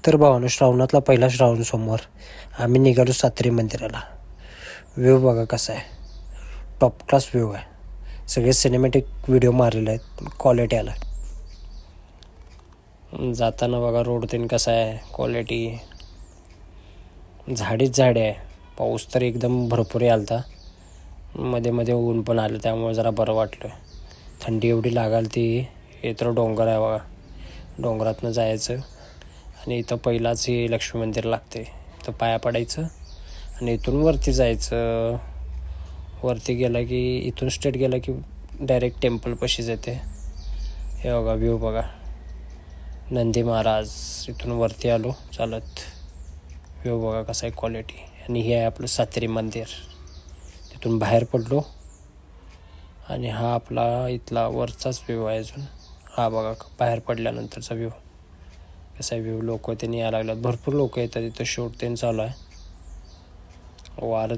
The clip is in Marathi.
तर भावानं श्रावणातला पहिला श्रावण सोमवार आम्ही निघालो सातेरी मंदिराला. व्ह्यू बघा कसा आहे, टॉप क्लास व्ह्यू आहे. सगळे सिनेमॅटिक व्हिडिओ मारलेले आहेत, क्वालिटी आला. जाताना बघा रोड तीन कसा आहे, क्वालिटी. झाडीच झाडे आहे. पाऊस तर एकदम भरपूर आलता. मध्ये मध्ये ऊन पण आलं, त्यामुळे जरा बरं वाटलं. थंडी एवढी लागाल ती. हे तर डोंगर आहे बघा, डोंगरातनं जायचं आणि इथं पहिलाच हे लक्ष्मी मंदिर लागते. इथं पाया पडायचं आणि इथून वरती जायचं. वरती गेला की इथून स्ट्रेट गेला की डायरेक्ट टेम्पलपाशीच येते. हे बघा व्ह्यू बघा, नंदी महाराज. इथून वरती आलो चालत. व्ह्यू बघा कसा आहे, क्वालिटी. आणि हे आहे आपलं सातेरी मंदिर. तिथून बाहेर पडलो आणि हा आपला इथला वरचाच व्ह्यू आहे. अजून हा बघा बाहेर पडल्यानंतरचा व्ह्यू कसा आहे. व्ह्यू लोक त्यांनी यायला लागल्यात, भरपूर लोक येतात. इथं शूट त्यांनी चालू आहे. वारं